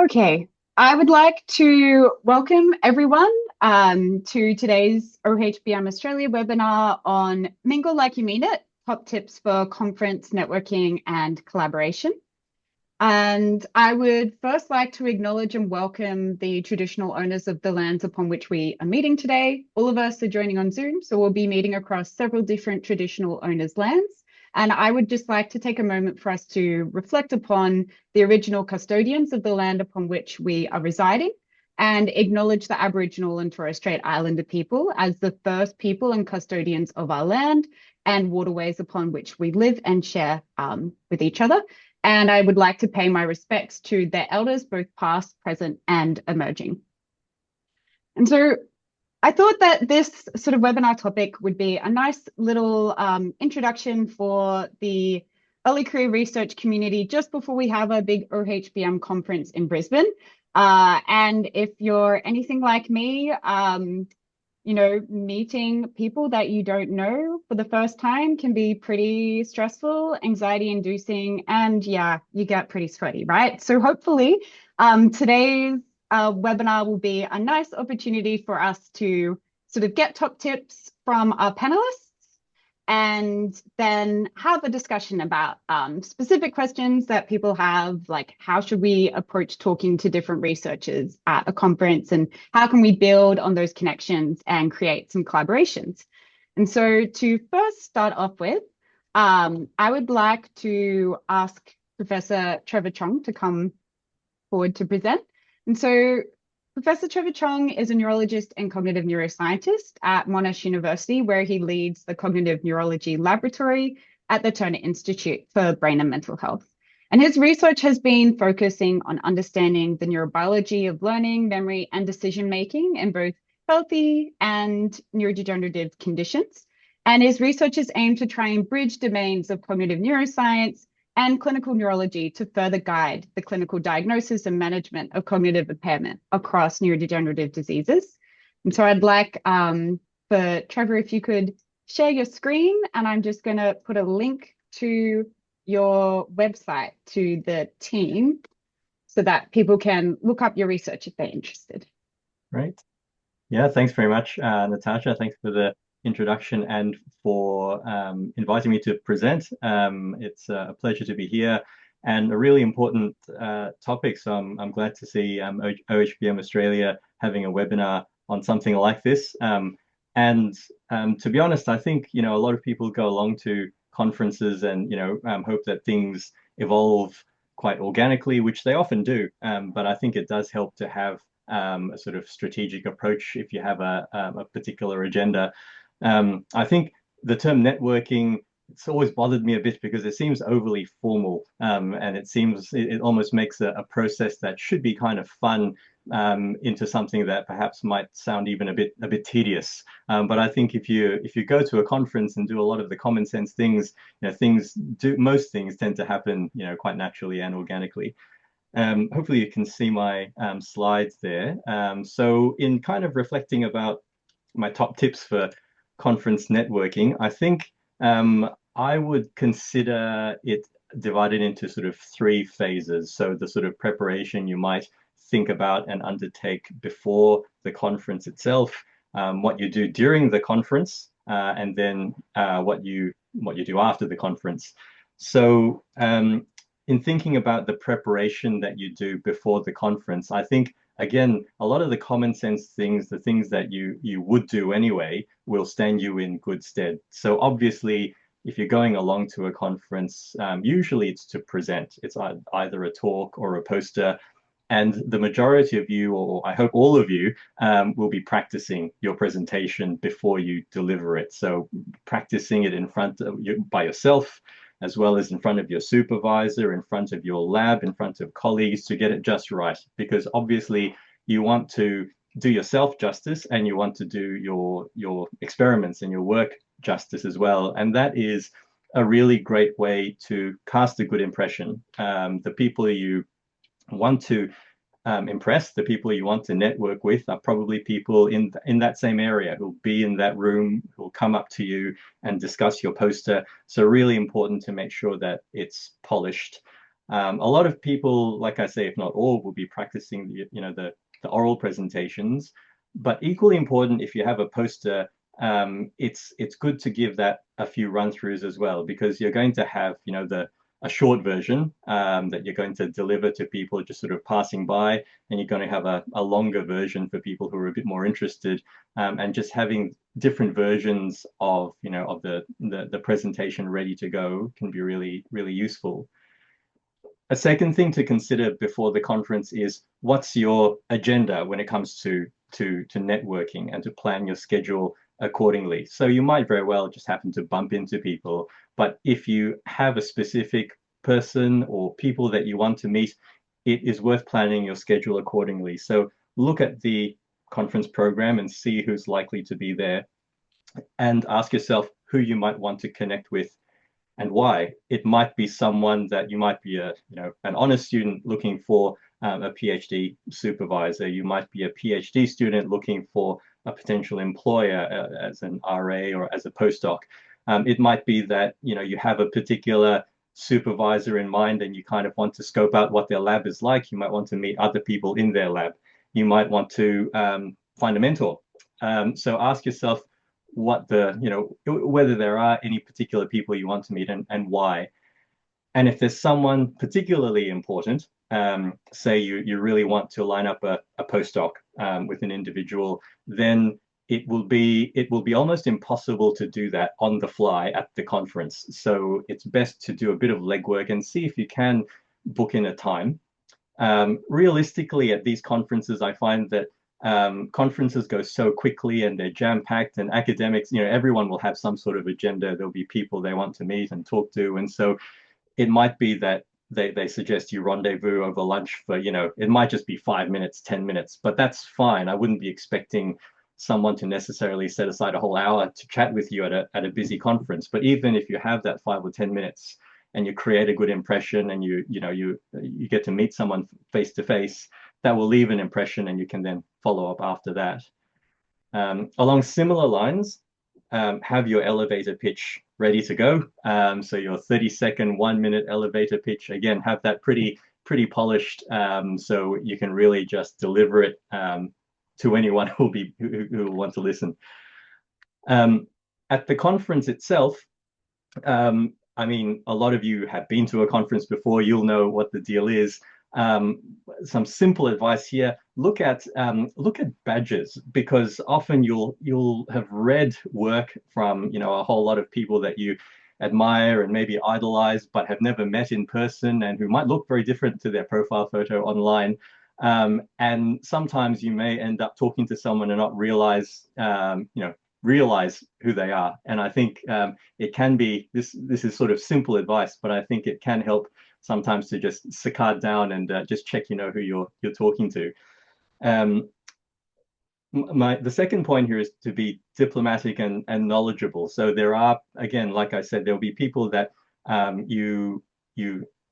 Okay, I would like to welcome everyone to today's OHBM Australia webinar on Mingle Like You Mean It, top tips for conference networking and collaboration. And I would first like to acknowledge and welcome the traditional owners of the lands upon which we are meeting today. All of us are joining on Zoom, so we'll be meeting across several different traditional owners' lands. And I would just like to take a moment for us to reflect upon the original custodians of the land upon which we are residing and acknowledge the Aboriginal and Torres Strait Islander people as the first people and custodians of our land and waterways upon which we live and share with each other. And I would like to pay my respects to their elders, both past, present, and emerging. And so I thought that this sort of webinar topic would be a nice little introduction for the early career research community just before we have a big OHBM conference in Brisbane. And if you're anything like me, meeting people that you don't know for the first time can be pretty stressful, anxiety inducing, and yeah, you get pretty sweaty, right? So hopefully today's webinar will be a nice opportunity for us to sort of get top tips from our panelists and then have a discussion about specific questions that people have, like how should we approach talking to different researchers at a conference and how can we build on those connections and create some collaborations. And so to first start off with, I would like to ask Professor Trevor Chong to come forward to present. And so Professor Trevor Chong is a neurologist and cognitive neuroscientist at Monash University, where he leads the Cognitive Neurology Laboratory at the Turner Institute for Brain and Mental Health. And his research has been focusing on understanding the neurobiology of learning, memory, and decision-making in both healthy and neurodegenerative conditions. And his research is aimed to try and bridge domains of cognitive neuroscience and clinical neurology to further guide the clinical diagnosis and management of cognitive impairment across neurodegenerative diseases. And so I'd like for Trevor, if you could share your screen, and I'm just going to put a link to your website to the team so that people can look up your research if they're interested. Right. Yeah, thanks very much, Natasha. Thanks for the introduction and for inviting me to present. It's a pleasure to be here and a really important topic. So I'm glad to see OHBM Australia having a webinar on something like this. And to be honest, I think, a lot of people go along to conferences and, hope that things evolve quite organically, which they often do. But I think it does help to have a sort of strategic approach if you have a particular agenda. I think the term networking, it's always bothered me a bit because it seems overly formal, and it almost makes a process that should be kind of fun into something that perhaps might sound even a bit tedious. But I think if you go to a conference and do a lot of the common sense things, most things tend to happen, quite naturally and organically. Hopefully you can see my slides there. So in kind of reflecting about my top tips for conference networking, I think I would consider it divided into sort of three phases. So the sort of preparation you might think about and undertake before the conference itself, what you do during the conference, and then what you do after the conference. So in thinking about the preparation that you do before the conference, I think, again, a lot of the common sense things, the things that you would do anyway, will stand you in good stead. So obviously, if you're going along to a conference, usually it's to present. It's either a talk or a poster. And the majority of you, or I hope all of you, will be practicing your presentation before you deliver it. So practicing it in front of you by yourself, as well as in front of your supervisor, in front of your lab, in front of colleagues to get it just right. Because obviously you want to do yourself justice and you want to do your experiments and your work justice as well. And that is a really great way to cast a good impression. The people you want to impress, the people you want to network with are probably people in that same area who'll be in that room, who'll come up to you and discuss your poster. So really important to make sure that it's polished. A lot of people, like I say, if not all, will be practicing the oral presentations. But equally important, if you have a poster, it's good to give that a few run-throughs as well, because you're going to have a short version that you're going to deliver to people just sort of passing by, and you're going to have a longer version for people who are a bit more interested, and just having different versions of the presentation ready to go can be really, really useful. A second thing to consider before the conference is what's your agenda when it comes to networking, and to plan your schedule accordingly. So you might very well just happen to bump into people, but if you have a specific person or people that you want to meet, it is worth planning your schedule accordingly. So look at the conference program and see who's likely to be there, and ask yourself who you might want to connect with and why. It might be someone that you might be an honors student looking for a PhD supervisor. You might be a PhD student looking for a potential employer as an RA or as a postdoc. It might be that you have a particular supervisor in mind and you kind of want to scope out what their lab is like. You might want to meet other people in their lab. You might want to find a mentor. So ask yourself whether there are any particular people you want to meet, and why. And if there's someone particularly important, say you really want to line up a postdoc with an individual, then it will be almost impossible to do that on the fly at the conference. So it's best to do a bit of legwork and see if you can book in a time. Realistically, at these conferences, I find that conferences go so quickly and they're jam-packed, and academics, everyone will have some sort of agenda. There'll be people they want to meet and talk to. And so it might be that they suggest you rendezvous over lunch for, it might just be 5 minutes, 10 minutes, but that's fine. I wouldn't be expecting someone to necessarily set aside a whole hour to chat with you at a busy conference. But even if you have that 5 or 10 minutes and you create a good impression, and you get to meet someone face to face, that will leave an impression, and you can then follow up after that. Along similar lines, have your elevator pitch ready to go. So your 30-second, 1-minute elevator pitch, again, have that pretty polished, so you can really just deliver it to anyone who will want to listen. At the conference itself, I mean, a lot of you have been to a conference before. You'll know what the deal is. Some simple advice here: look at badges, because often you'll have read work from a whole lot of people that you admire and maybe idolize, but have never met in person, and who might look very different to their profile photo online. And sometimes you may end up talking to someone and not realize who they are. And I think it can be this is sort of simple advice, but I think it can help sometimes to just saccade down and just check who you're talking to. The second point here is to be diplomatic and knowledgeable. So there are, again, like I said, there'll be people that you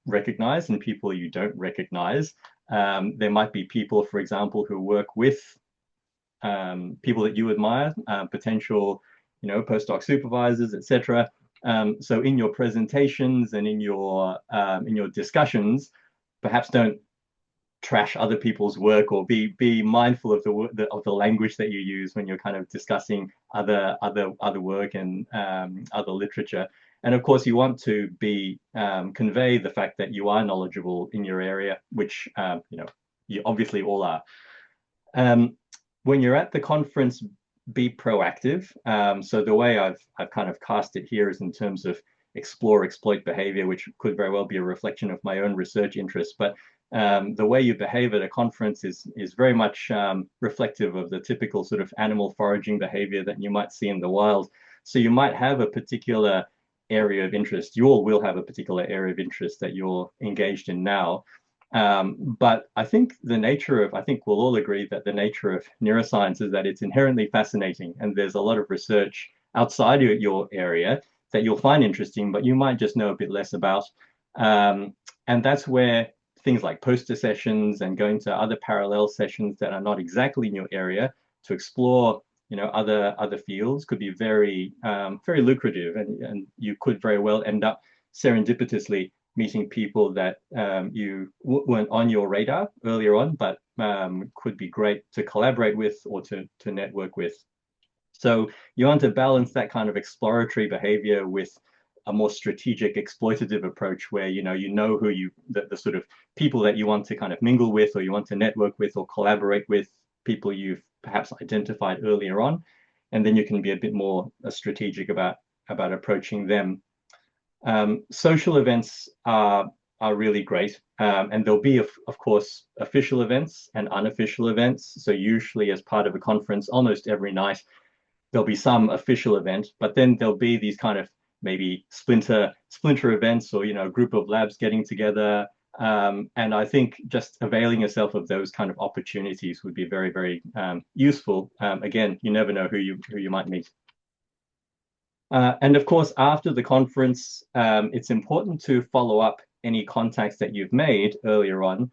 recognize and people you don't recognize. There might be people, for example, who work with people that you admire, potential, postdoc supervisors, etc. So in your presentations and in your discussions, perhaps don't trash other people's work, or be mindful of the language that you use when you're kind of discussing other work and other literature. And of course, you want to convey the fact that you are knowledgeable in your area, which you obviously all are. When you're at the conference, be proactive. So the way I've kind of cast it here is in terms of explore, exploit behavior, which could very well be a reflection of my own research interests. But the way you behave at a conference is very much reflective of the typical sort of animal foraging behavior that you might see in the wild. So you might have a particular area of interest. You all will have a particular area of interest that you're engaged in now. But I think we'll all agree that the nature of neuroscience is that it's inherently fascinating, and there's a lot of research outside of your area that you'll find interesting, but you might just know a bit less about. And that's where things like poster sessions and going to other parallel sessions that are not exactly in your area to explore, other fields could be very lucrative, and you could very well end up serendipitously meeting people that you weren't on your radar earlier on, but could be great to collaborate with or to network with. So you want to balance that kind of exploratory behavior with a more strategic exploitative approach where you know who the sort of people that you want to kind of mingle with, or you want to network with or collaborate with, people you've perhaps identified earlier on, and then you can be a bit more strategic about approaching them. Social events are really great, and there'll be of course official events and unofficial events. So usually as part of a conference, almost every night there'll be some official event, but then there'll be these kind of maybe splinter events, or a group of labs getting together. And I think just availing yourself of those kind of opportunities would be very, very useful. Again, you never know who you might meet. And of course, after the conference, it's important to follow up any contacts that you've made earlier on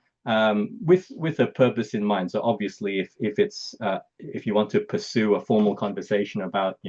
with a purpose in mind. So obviously, if you want to pursue a formal conversation about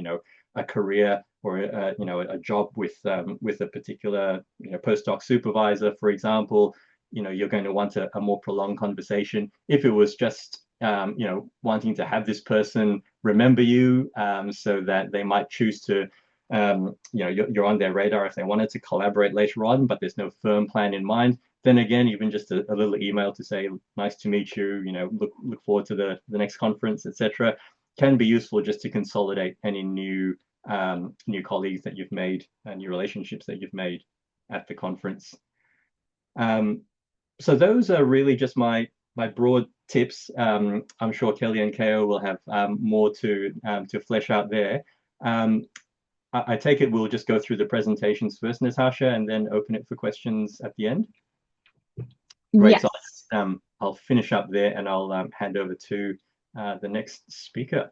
a career or a job with a particular postdoc supervisor, for example, you're going to want a more prolonged conversation. If it was just wanting to have this person remember you, so that they might choose to you're on their radar if they wanted to collaborate later on, but there's no firm plan in mind, then again, even just a little email to say, nice to meet you, look forward to the next conference, etc., can be useful just to consolidate any new colleagues that you've made and new relationships that you've made at the conference. So those are really just my broad tips. I'm sure Kelly and Caio will have more to flesh out there. I take it we'll just go through the presentations first, Natasha, and then open it for questions at the end. Great. Yes. So I'll finish up there, and I'll hand over to the next speaker.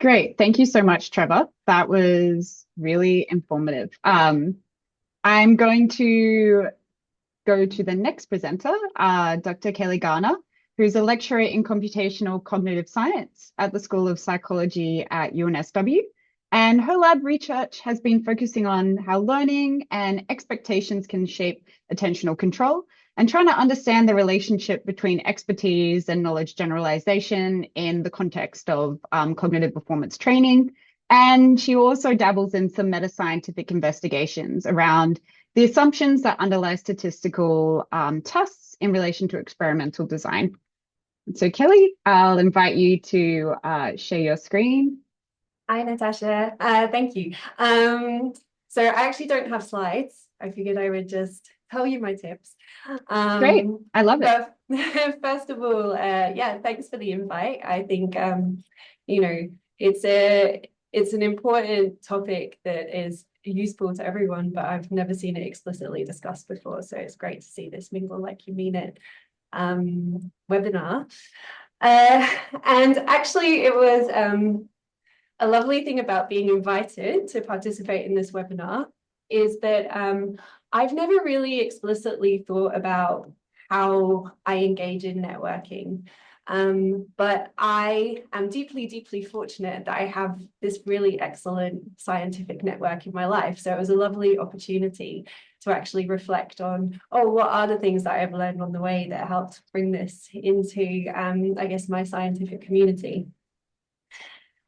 Great. Thank you so much, Trevor. That was really informative. I'm going to go to the next presenter, Dr. Kelly Garner, who's a lecturer in computational cognitive science at the School of Psychology at UNSW. And her lab research has been focusing on how learning and expectations can shape attentional control, and trying to understand the relationship between expertise and knowledge generalization in the context of cognitive performance training. And she also dabbles in some meta-scientific investigations around the assumptions that underlie statistical tests in relation to experimental design. So Kelly, I'll invite you to share your screen. Hi, Natasha. Thank you. So I actually don't have slides. I figured I would just tell you my tips. Great. I love it. First of all, yeah, thanks for the invite. I think, it's an important topic that is useful to everyone, but I've never seen it explicitly discussed before. So it's great to see this Mingle Like You Mean It webinar. And actually, it was a lovely thing about being invited to participate in this webinar is that I've never really explicitly thought about how I engage in networking. But I am deeply, deeply fortunate that I have this really excellent scientific network in my life. So it was a lovely opportunity to actually reflect on, what are the things that I've learned on the way that helped bring this into, I guess, my scientific community.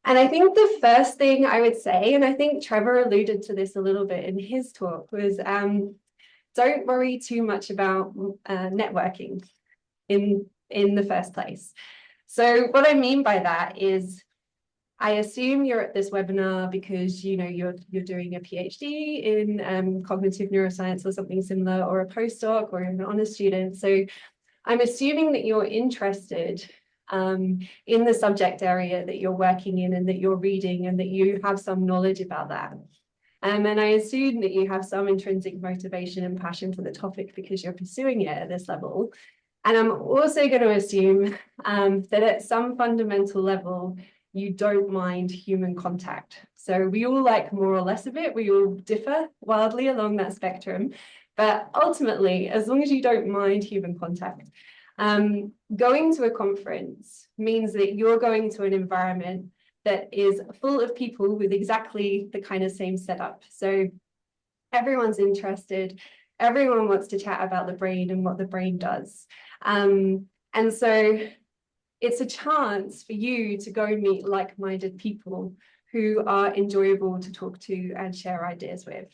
And I think the first thing I would say, and I think Trevor alluded to this a little bit in his talk, was don't worry too much about networking in the first place. So what I mean by that is, I assume you're at this webinar because you're doing a PhD in cognitive neuroscience or something similar, or a postdoc, or an honors student. So I'm assuming that you're interested in the subject area that you're working in and that you're reading, and that you have some knowledge about that. And I assume that you have some intrinsic motivation and passion for the topic because you're pursuing it at this level. And I'm also going to assume that at some fundamental level, you don't mind human contact. So we all like more or less of it. We all differ wildly along that spectrum. But ultimately, as long as you don't mind human contact, going to a conference means that you're going to an environment that is full of people with exactly the kind of same setup. So everyone's interested. Everyone wants to chat about the brain and what the brain does. And so it's a chance for you to go meet like-minded people who are enjoyable to talk to and share ideas with.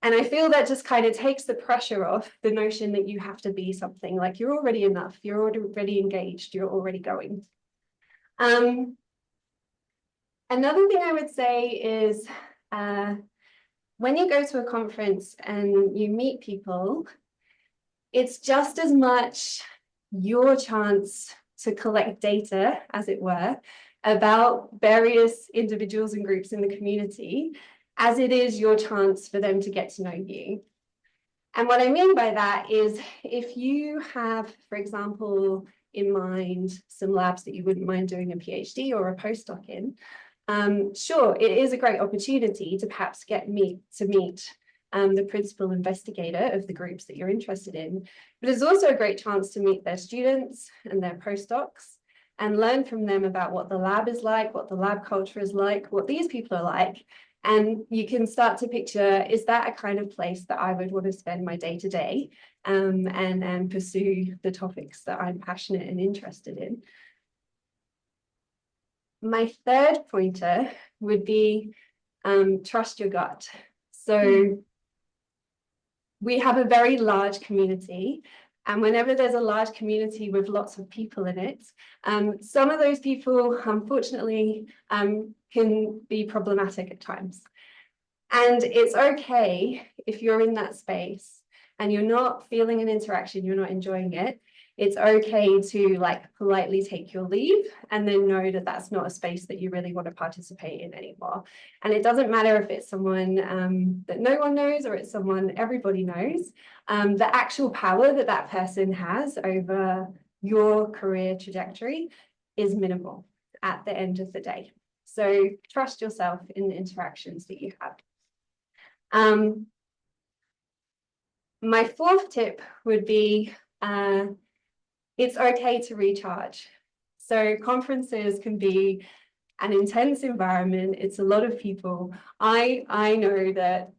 And I feel that just kind of takes the pressure off the notion that you have to be something. Like, you're already enough, you're already engaged, you're already going. Another thing I would say is when you go to a conference and you meet people, it's just as much your chance to collect data, as it were, about various individuals and groups in the community, as it is your chance for them to get to know you. And what I mean by that is, if you have, for example, in mind some labs that you wouldn't mind doing a PhD or a postdoc in, sure, it is a great opportunity to perhaps to meet the principal investigator of the groups that you're interested in, but it's also a great chance to meet their students and their postdocs and learn from them about what the lab is like, what the lab culture is like, what these people are like. And you can start to picture, is that a kind of place that I would want to spend my day-to-day and pursue the topics that I'm passionate and interested in. My third pointer would be trust your gut. So we have a very large community, and whenever there's a large community with lots of people in it, some of those people, unfortunately, can be problematic at times. And it's okay if you're in that space and you're not feeling an interaction, you're not enjoying it. It's okay to politely take your leave and then know that that's not a space that you really want to participate in anymore. And it doesn't matter if it's someone that no one knows or it's someone everybody knows. The actual power that that person has over your career trajectory is minimal at the end of the day. So trust yourself in the interactions that you have. My fourth tip would be it's okay to recharge. So conferences can be an intense environment. It's a lot of people. I know that,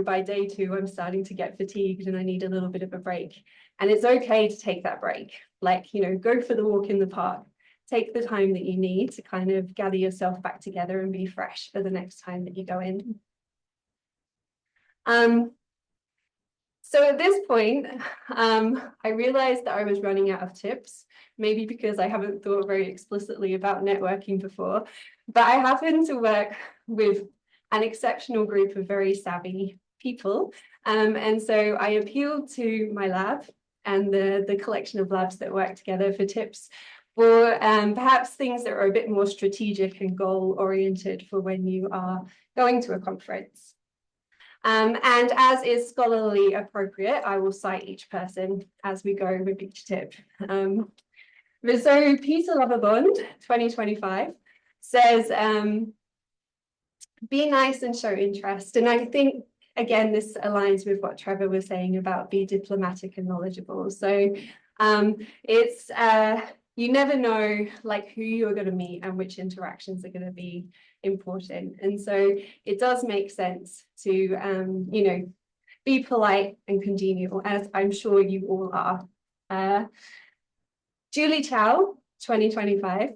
by day 2, I'm starting to get fatigued and I need a little bit of a break. And it's okay to take that break. Go for the walk in the park. Take the time that you need to kind of gather yourself back together and be fresh for the next time that you go in. So at this point, I realized that I was running out of tips, maybe because I haven't thought very explicitly about networking before, but I happen to work with an exceptional group of very savvy people. And so I appealed to my lab and the collection of labs that work together for tips for perhaps things that are a bit more strategic and goal-oriented for when you are going to a conference. And as is scholarly appropriate, I will cite each person as we go with each tip. So Peter Loverbond, 2025, says, be nice and show interest. And I think, again, this aligns with what Trevor was saying about be diplomatic and knowledgeable. So it's, you never know who you're going to meet and which interactions are going to be important. And so it does make sense to, be polite and congenial, as I'm sure you all are. Julie Chow, 2025,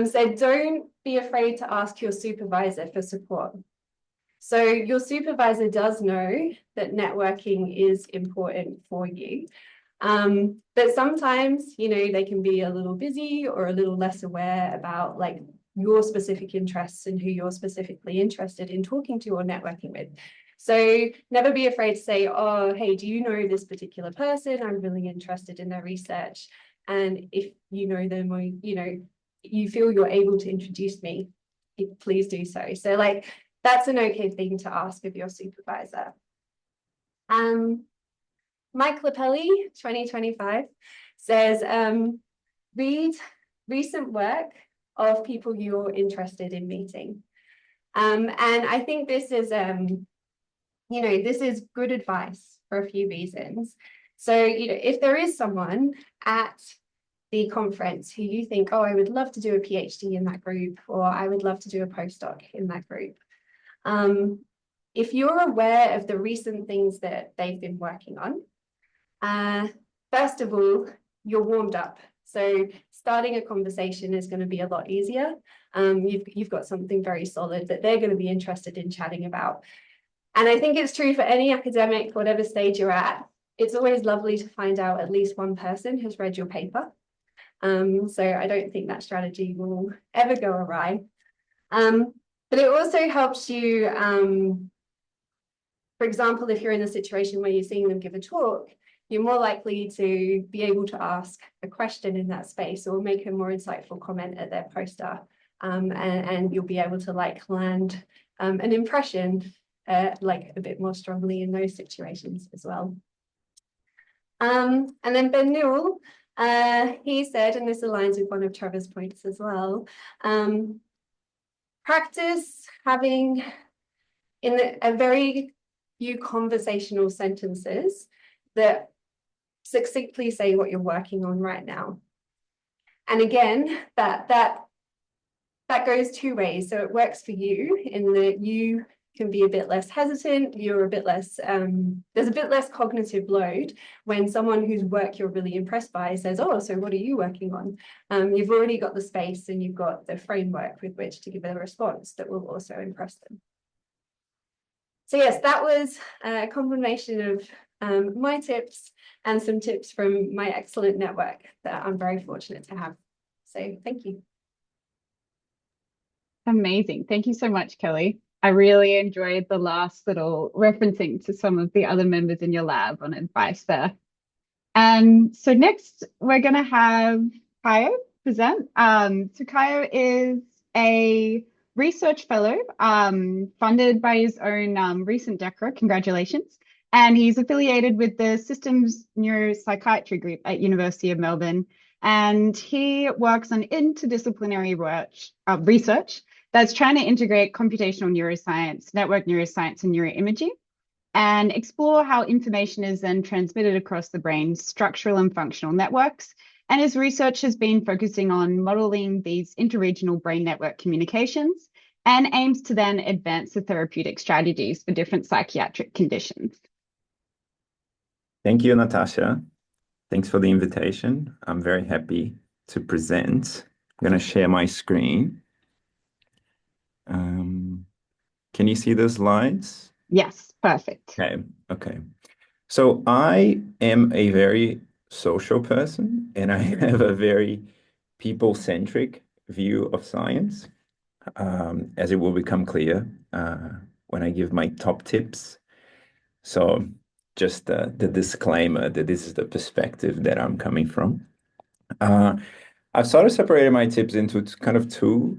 said, don't be afraid to ask your supervisor for support. So your supervisor does know that networking is important for you. But sometimes, they can be a little busy or a little less aware about your specific interests and who you're specifically interested in talking to or networking with. So never be afraid to say, oh, hey, do you know this particular person? I'm really interested in their research. And if you know them or, you feel you're able to introduce me, please do so. So that's an okay thing to ask of your supervisor. Mike Lapelli, 2025, says, read recent work of people you're interested in meeting. And I think this is, this is good advice for a few reasons. So, if there is someone at the conference who you think, oh, I would love to do a PhD in that group, or I would love to do a postdoc in that group, if you're aware of the recent things that they've been working on, first of all, you're warmed up. So starting a conversation is going to be a lot easier. You've got something very solid that they're going to be interested in chatting about. And I think it's true for any academic, whatever stage you're at. It's always lovely to find out at least one person has read your paper. So I don't think that strategy will ever go awry. But it also helps you, for example, if you're in a situation where you're seeing them give a talk, you're more likely to be able to ask a question in that space or make a more insightful comment at their poster. And you'll be able to like land an impression like a bit more strongly in those situations as well. And then Ben Newell, he said, and this aligns with one of Trevor's points as well, practice having in a very few conversational sentences that succinctly say what you're working on right now. And again, that goes two ways. So it works for you in that you can be a bit less hesitant, you're a bit less, there's a bit less cognitive load when someone whose work you're really impressed by says, oh, so what are you working on? You've already got the space and you've got the framework with which to give a response that will also impress them. So yes, that was a combination of my tips and some tips from my excellent network that I'm very fortunate to have. So thank you. Amazing. Thank you so much, Kelly. I really enjoyed the last little referencing to some of the other members in your lab on advice there. And so next we're going to have Caio present. So Caio is a research fellow funded by his own recent DECRA, congratulations. And he's affiliated with the Systems Neuropsychiatry Group at University of Melbourne. And he works on interdisciplinary research that's trying to integrate computational neuroscience, network neuroscience, and neuroimaging, and explore how information is then transmitted across the brain's structural and functional networks. And his research has been focusing on modeling these interregional brain network communications and aims to then advance the therapeutic strategies for different psychiatric conditions. Thank you, Natasha. Thanks for the invitation. I'm very happy to present. I'm going to share my screen. Can you see the slides? Yes, perfect. Okay. So I am a very social person and I have a very people-centric view of science, as it will become clear when I give my top tips. So just the disclaimer that this is the perspective that I'm coming from. I've sort of separated my tips into kind of two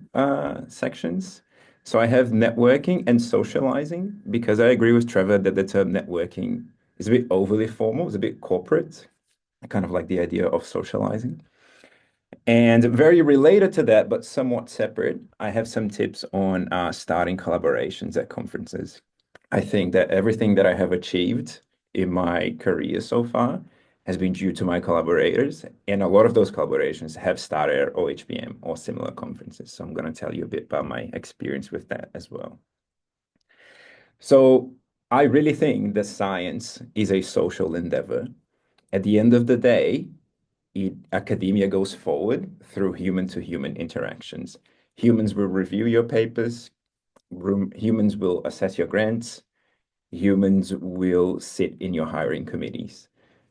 sections. So I have networking and socializing, because I agree with Trevor that the term networking is a bit overly formal, it's a bit corporate. I kind of like the idea of socializing. And very related to that, but somewhat separate, I have some tips on starting collaborations at conferences. I think that everything that I have achieved in my career so far has been due to my collaborators, and a lot of those collaborations have started at OHBM or similar conferences. So I'm going to tell you a bit about my experience with that as well. So I really think that science is a social endeavor. At the end of the day, academia goes forward through human-to-human interactions. Humans will review your papers, humans will assess your grants, humans will sit in your hiring committees.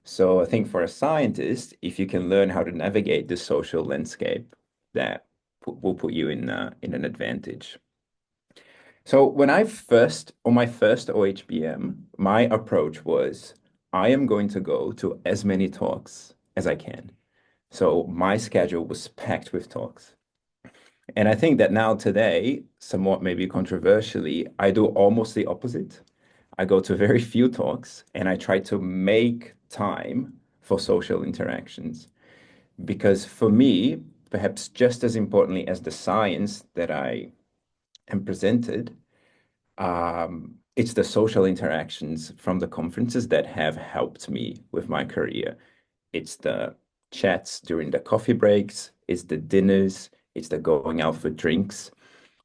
So I think for a scientist, if you can learn how to navigate the social landscape, that will put you in an advantage. So when on my first OHBM, my approach was, I am going to go to as many talks as I can. So my schedule was packed with talks. And I think that now today, somewhat maybe controversially, I do almost the opposite. I go to very few talks and I try to make time for social interactions. Because for me, perhaps just as importantly as the science that I am presented, it's the social interactions from the conferences that have helped me with my career. It's the chats during the coffee breaks, it's the dinners, it's the going out for drinks.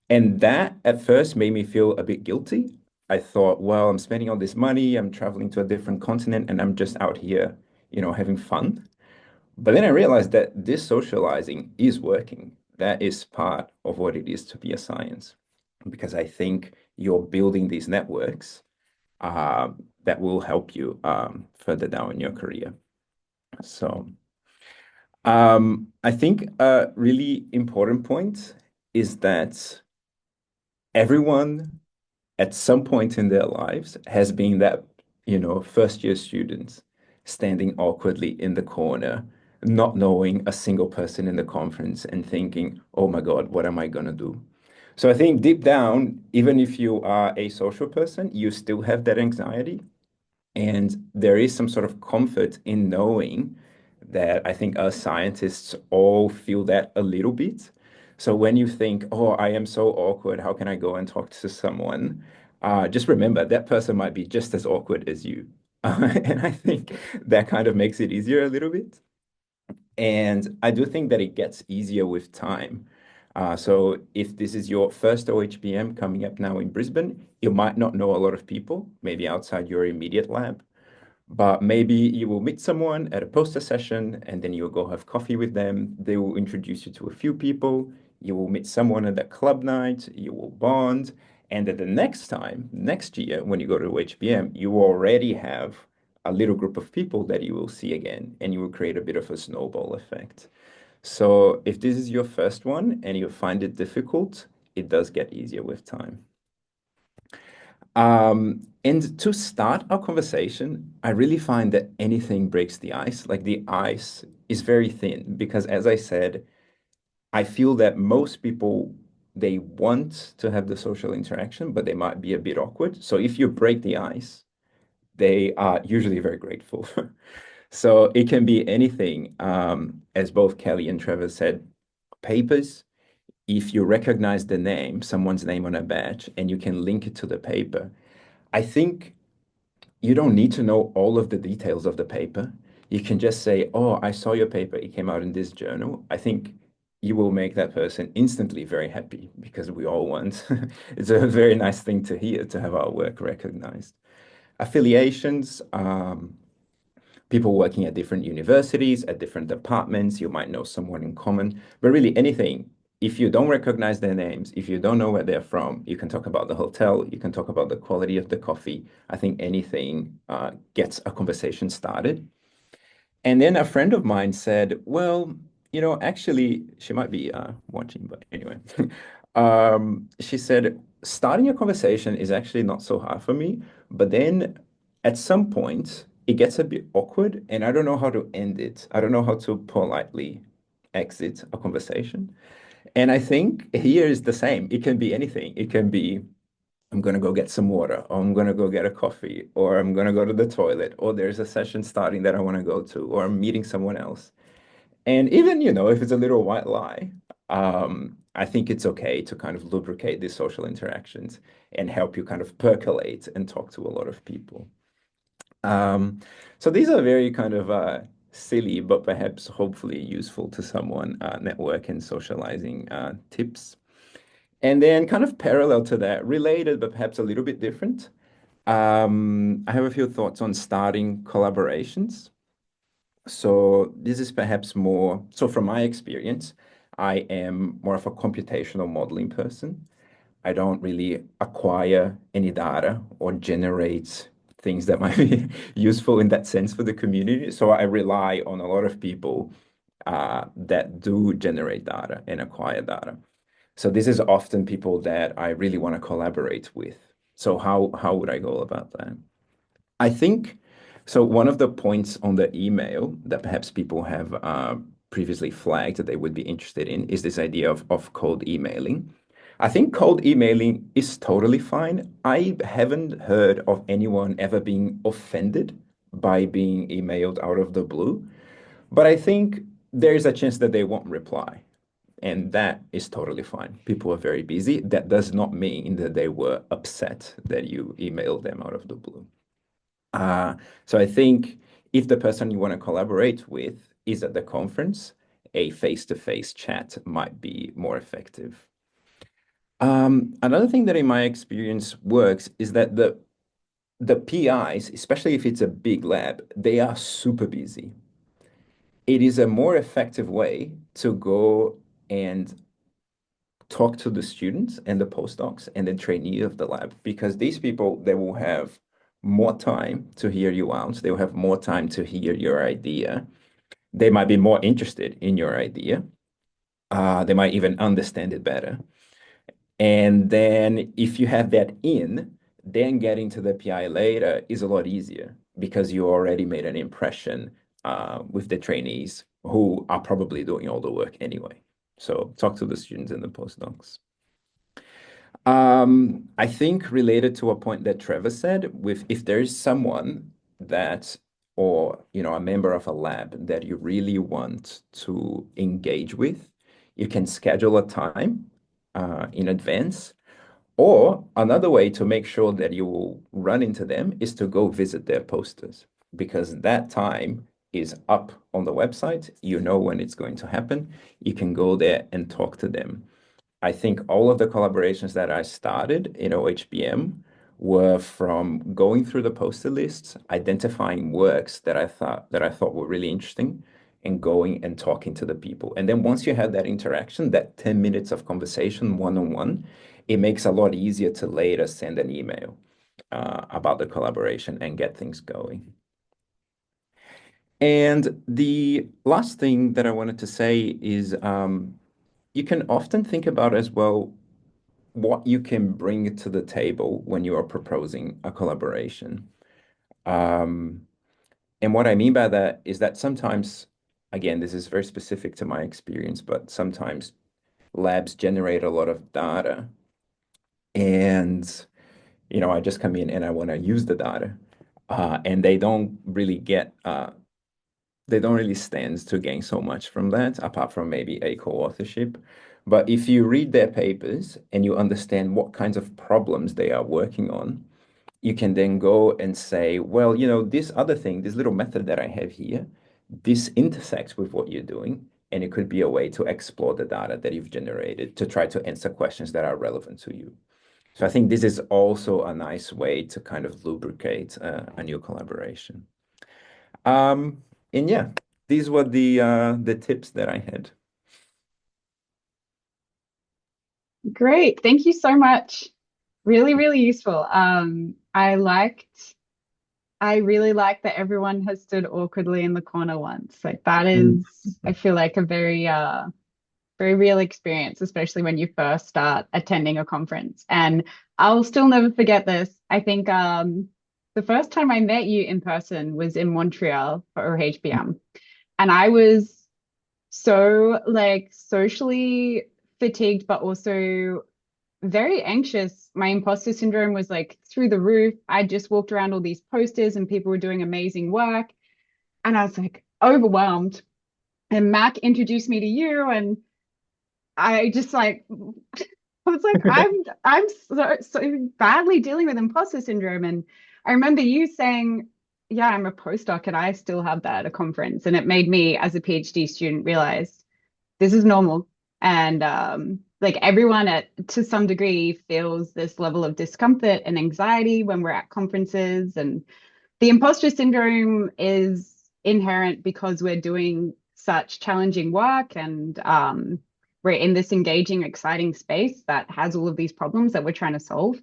And that at first made me feel a bit guilty I thought, well, I'm spending all this money, I'm traveling to a different continent, and I'm just out here, having fun. But then I realized that this socializing is working. That is part of what it is to be a science, because I think you're building these networks that will help you further down in your career. So I think a really important point is that everyone at some point in their lives has been that, first year students standing awkwardly in the corner, not knowing a single person in the conference and thinking, oh my God, what am I going to do? So I think deep down, even if you are a social person, you still have that anxiety. And there is some sort of comfort in knowing that I think us scientists all feel that a little bit. So when you think, oh, I am so awkward, how can I go and talk to someone? Just remember that person might be just as awkward as you. And I think that kind of makes it easier a little bit. And I do think that it gets easier with time. So if this is your first OHBM coming up now in Brisbane, you might not know a lot of people, maybe outside your immediate lab, but maybe you will meet someone at a poster session and then you'll go have coffee with them. They will introduce you to a few people. You will meet someone at that club night, you will bond. And then the next time, next year, when you go to OHBM, you already have a little group of people that you will see again, and you will create a bit of a snowball effect. So if this is your first one and you find it difficult, it does get easier with time. And to start our conversation, I really find that anything breaks the ice. Like the ice is very thin because, as I said, I feel that most people, they want to have the social interaction, but they might be a bit awkward. So if you break the ice, they are usually very grateful. So it can be anything, as both Kelly and Trevor said, papers. If you recognize the name, someone's name on a badge, and you can link it to the paper, I think you don't need to know all of the details of the paper. You can just say, oh, I saw your paper. It came out in this journal. I think you will make that person instantly very happy because we all want. It's a very nice thing to hear, to have our work recognized. Affiliations, people working at different universities, at different departments, you might know someone in common, but really anything. If you don't recognize their names, if you don't know where they're from, you can talk about the hotel, you can talk about the quality of the coffee. I think anything gets a conversation started. And then a friend of mine said, well, actually, she might be watching, but anyway, she said, starting a conversation is actually not so hard for me, but then at some point, it gets a bit awkward and I don't know how to end it. I don't know how to politely exit a conversation. And I think here is the same. It can be anything. It can be, I'm going to go get some water, or I'm going to go get a coffee, or I'm going to go to the toilet, or there's a session starting that I want to go to, or I'm meeting someone else. And even, if it's a little white lie, I think it's okay to kind of lubricate these social interactions and help you kind of percolate and talk to a lot of people. So these are very kind of silly, but perhaps hopefully useful to someone, network and socializing tips. And then kind of parallel to that, related, but perhaps a little bit different. I have a few thoughts on starting collaborations. So this is perhaps more, so from my experience, I am more of a computational modeling person. I don't really acquire any data or generate things that might be useful in that sense for the community. So I rely on a lot of people that do generate data and acquire data. So this is often people that I really want to collaborate with. So how would I go about that? I think so. One of the points on the email that perhaps people have previously flagged that they would be interested in is this idea of cold emailing. I think cold emailing is totally fine. I haven't heard of anyone ever being offended by being emailed out of the blue, but I think there's a chance that they won't reply. And that is totally fine. People are very busy. That does not mean that they were upset that you emailed them out of the blue. So I think if the person you want to collaborate with is at the conference, a face-to-face chat might be more effective. Another thing that in my experience works is that the PIs, especially if it's a big lab, they are super busy. It is a more effective way to go and talk to the students and the postdocs and the trainee of the lab, because these people, they will have more time to hear you out. They will have more time to hear your idea. They might be more interested in your idea. They might even understand it better. And then if you have that in, then getting to the PI later is a lot easier because you already made an impression with the trainees who are probably doing all the work anyway. So talk to the students and the postdocs. I think related to a point that Trevor said, with if there's someone that, or a member of a lab that you really want to engage with, you can schedule a time in advance. Or another way to make sure that you will run into them is to go visit their posters, because that time is up on the website. You know when it's going to happen. You can go there and talk to them. I think all of the collaborations that I started in OHBM were from going through the poster lists, identifying works that I thought were really interesting, and going and talking to the people. And then once you have that interaction, that 10 minutes of conversation one-on-one, it makes a lot easier to later send an email about the collaboration and get things going. And the last thing that I wanted to say is you can often think about as well what you can bring to the table when you are proposing a collaboration. And what I mean by that is that sometimes, again, this is very specific to my experience, but sometimes labs generate a lot of data. And, I just come in and I want to use the data. And they don't really stand to gain so much from that, apart from maybe a co-authorship. But if you read their papers and you understand what kinds of problems they are working on, you can then go and say, well, this other thing, this little method that I have here, this intersects with what you're doing. And it could be a way to explore the data that you've generated to try to answer questions that are relevant to you. So I think this is also a nice way to kind of lubricate a new collaboration. And yeah, these were the tips that I had. Great. Thank you so much. Really, really useful. I really like that everyone has stood awkwardly in the corner once. Like that is, I feel like a very very real experience, especially when you first start attending a conference. And I'll still never forget this. I think the first time I met you in person was in Montreal for OHBM. And I was so like socially fatigued, but also very anxious. My imposter syndrome was like through the roof. I just walked around all these posters and people were doing amazing work. And I was like overwhelmed. And Mac introduced me to you, and I just like I was like, I'm so badly dealing with imposter syndrome. And I remember you saying, yeah, I'm a postdoc and I still have that at a conference. And it made me, as a PhD student, realize this is normal. And like everyone to some degree feels this level of discomfort and anxiety when we're at conferences. And the imposter syndrome is inherent because we're doing such challenging work, and we're in this engaging, exciting space that has all of these problems that we're trying to solve.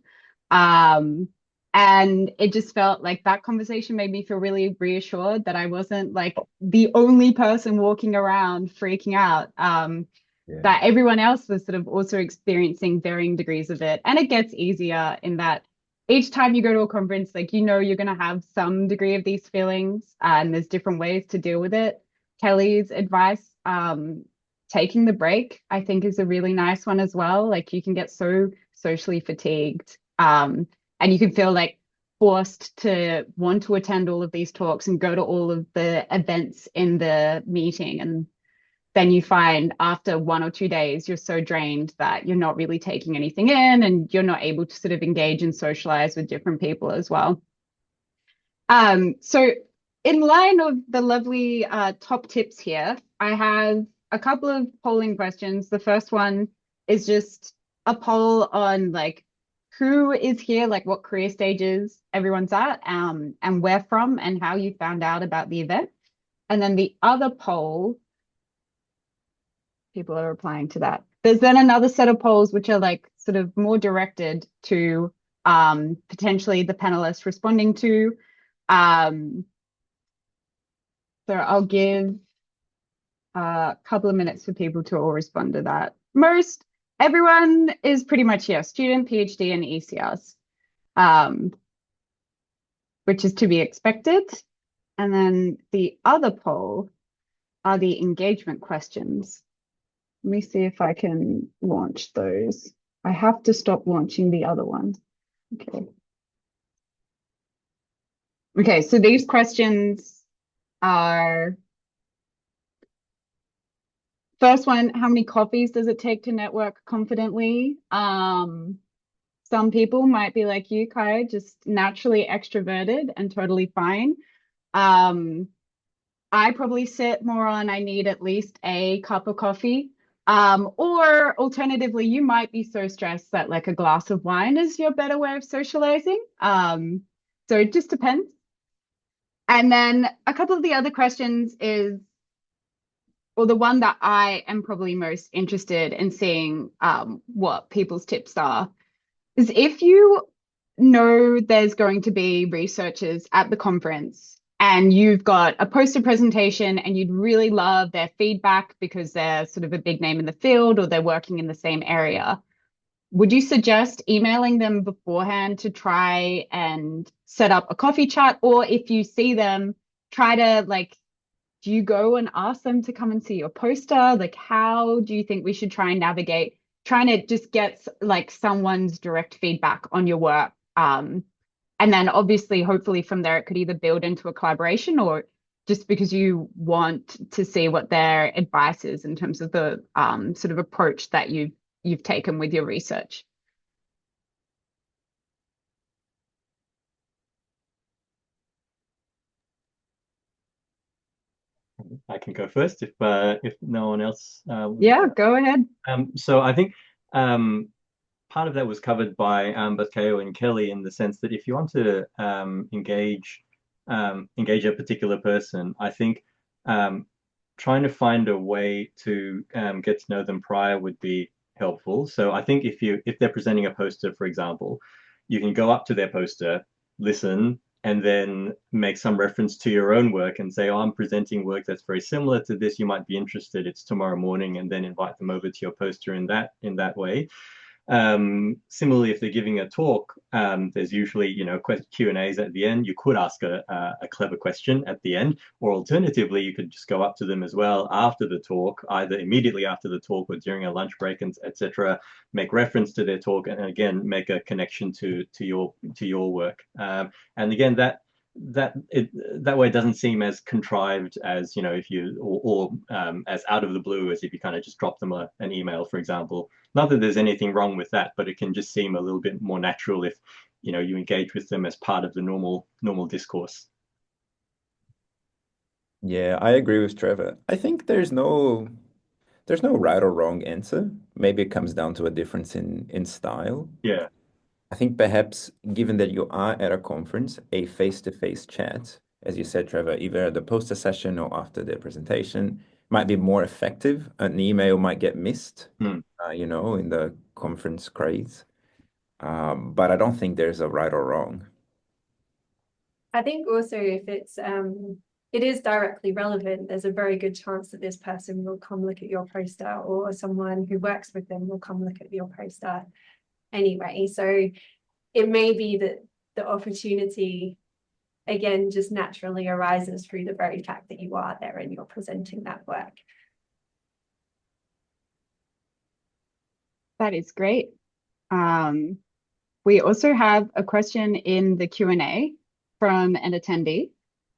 And it just felt like that conversation made me feel really reassured that I wasn't like the only person walking around freaking out. That everyone else was sort of also experiencing varying degrees of it. And it gets easier in that each time you go to a conference, like, you're going to have some degree of these feelings, and there's different ways to deal with it. Kelly's advice, taking the break, I think is a really nice one as well. Like you can get so socially fatigued, and you can feel like forced to want to attend all of these talks and go to all of the events in the meeting. And then you find after 1 or 2 days, you're so drained that you're not really taking anything in, and you're not able to sort of engage and socialize with different people as well. So in line of the lovely top tips here, I have a couple of polling questions. The first one is just a poll on like who is here, like what career stages everyone's at, and where from and how you found out about the event. And then the other poll, people are replying to that. There's then another set of polls which are like sort of more directed to potentially the panelists responding to. So I'll give a couple of minutes for people to all respond to that. Everyone is pretty much, yeah, student, PhD, and ECRs, which is to be expected. And then the other poll are the engagement questions. Let me see if I can launch those. I have to stop launching the other one. Okay. Okay, so these questions are, first one, how many coffees does it take to network confidently? Some people might be like you, Caio, just naturally extroverted and totally fine. I probably sit more on I need at least a cup of coffee. Or alternatively, you might be so stressed that like a glass of wine is your better way of socializing. So it just depends. And then a couple of the other questions is, well, the one that I am probably most interested in seeing what people's tips are, is if you know there's going to be researchers at the conference and you've got a poster presentation and you'd really love their feedback because they're sort of a big name in the field or they're working in the same area, would you suggest emailing them beforehand to try and set up a coffee chat? Or if you see them, try to like, do you go and ask them to come and see your poster? Like, how do you think we should try and navigate trying to just get like someone's direct feedback on your work? And then obviously, hopefully from there, it could either build into a collaboration or just because you want to see what their advice is in terms of the sort of approach that you've taken with your research. I can go first if no one else. Yeah, go ahead. So I think part of that was covered by both Caio and Kelly in the sense that if you want to engage a particular person, I think trying to find a way to get to know them prior would be helpful. So I think if they're presenting a poster, for example, you can go up to their poster, listen, and then make some reference to your own work and say, oh, I'm presenting work that's very similar to this. You might be interested. It's tomorrow morning, and then invite them over to your poster in that way. Similarly, if they're giving a talk, there's usually, Q&As at the end. You could ask a clever question at the end, or alternatively, you could just go up to them as well after the talk, either immediately after the talk or during a lunch break, and etc. Make reference to their talk, and again, make a connection to your work. And again, that way it doesn't seem as contrived as if you or as out of the blue as if you kind of just drop them an email, for example. Not that there's anything wrong with that, but it can just seem a little bit more natural if you engage with them as part of the normal discourse. Yeah, I agree with Trevor. I think there's no right or wrong answer. Maybe it comes down to a difference in style. Yeah. I think perhaps given that you are at a conference, a face-to-face chat, as you said, Trevor, either at the poster session or after the presentation, might be more effective. An email might get missed, in the conference craze. But I don't think there's a right or wrong. I think also if it is directly relevant, there's a very good chance that this person will come look at your poster, or someone who works with them will come look at your poster anyway. So it may be that the opportunity, again, just naturally arises through the very fact that you are there and you're presenting that work. That is great. We also have a question in the Q&A from an attendee.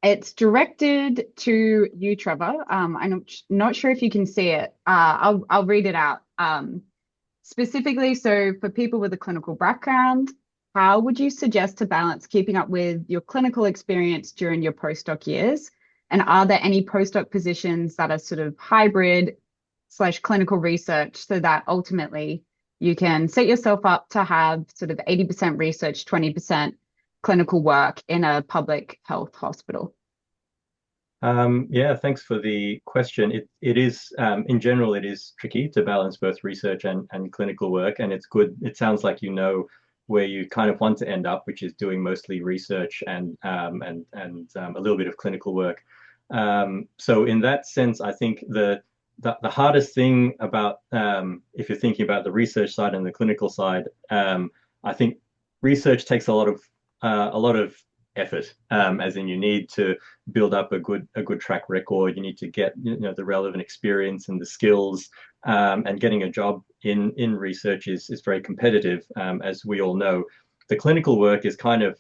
It's directed to you, Trevor. I'm not sure if you can see it. I'll read it out. Specifically, so for people with a clinical background, how would you suggest to balance keeping up with your clinical experience during your postdoc years? And are there any postdoc positions that are sort of hybrid / clinical research so that ultimately you can set yourself up to have sort of 80% research, 20% clinical work in a public health hospital? Yeah, thanks for the question. It is in general it is tricky to balance both research and clinical work, and it's good. It sounds like you know where you kind of want to end up, which is doing mostly research and a little bit of clinical work. So in that sense, I think the hardest thing about if you're thinking about the research side and the clinical side, I think research takes a lot of effort, as in you need to build up a good track record. You need to get the relevant experience and the skills, and getting a job in research is very competitive, as we all know. The clinical work is kind of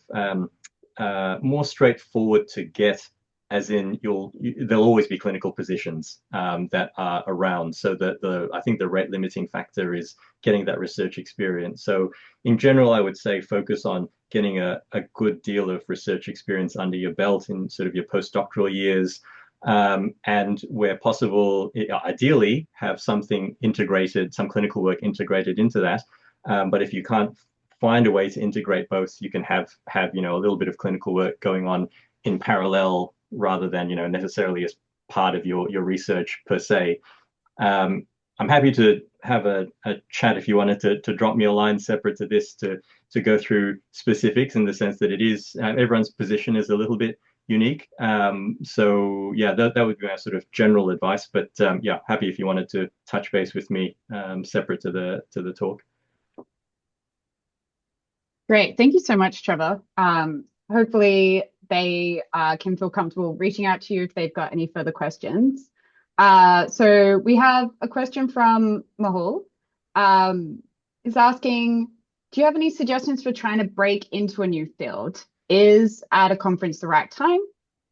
more straightforward to get, as in there'll always be clinical positions that are around. So I think the rate limiting factor is getting that research experience. So in general, I would say focus on getting a good deal of research experience under your belt in sort of your postdoctoral years, and where possible, ideally have something integrated, some clinical work integrated into that. But if you can't find a way to integrate both, you can have a little bit of clinical work going on in parallel rather than necessarily as part of your research per se. I'm happy to have a chat if you wanted to drop me a line separate to this to go through specifics, in the sense that it is everyone's position is a little bit unique. So yeah, that would be my sort of general advice. But yeah, happy if you wanted to touch base with me separate to the talk. Great. Thank you so much, Trevor. Hopefully they can feel comfortable reaching out to you if they've got any further questions. So we have a question from Mahul. Is asking, do you have any suggestions for trying to break into a new field? Is at a conference the right time?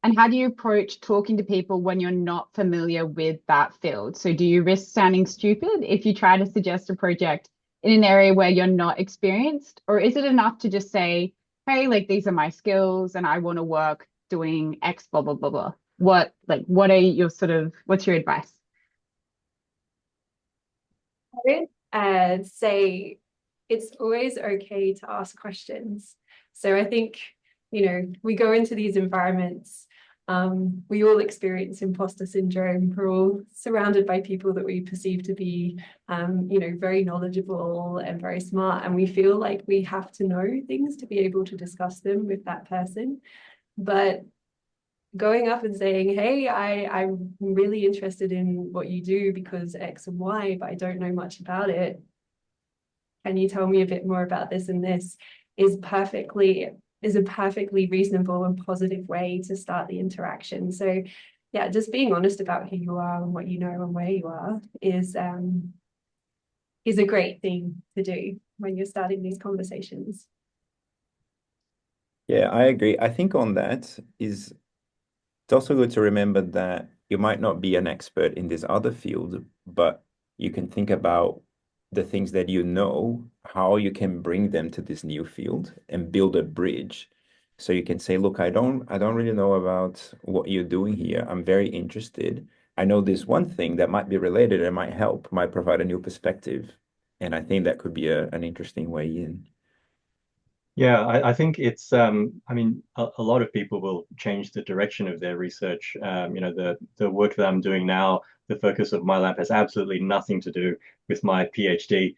And how do you approach talking to people when you're not familiar with that field? So do you risk sounding stupid if you try to suggest a project in an area where you're not experienced? Or is it enough to just say, hey, like, these are my skills and I want to work doing X, blah, blah, blah, blah? What are your what's your advice? I would say it's always okay to ask questions. So I think, we go into these environments, we all experience imposter syndrome. We're all surrounded by people that we perceive to be, very knowledgeable and very smart. And we feel like we have to know things to be able to discuss them with that person. But going up and saying, hey, I'm really interested in what you do because X and Y, but I don't know much about it. Can you tell me a bit more about this and this? Is a perfectly reasonable and positive way to start the interaction. So yeah, just being honest about who you are and what you know and where you are is a great thing to do when you're starting these conversations. Yeah, I agree. I think on that it's also good to remember that you might not be an expert in this other field, but you can think about the things that you know, how you can bring them to this new field and build a bridge. So you can say, look, I don't really know about what you're doing here. I'm very interested. I know this one thing that might be related and might help, might provide a new perspective. And I think that could be an interesting way in. Yeah, I think it's, I mean, a lot of people will change the direction of their research. The work that I'm doing now, the focus of my lab has absolutely nothing to do with my PhD,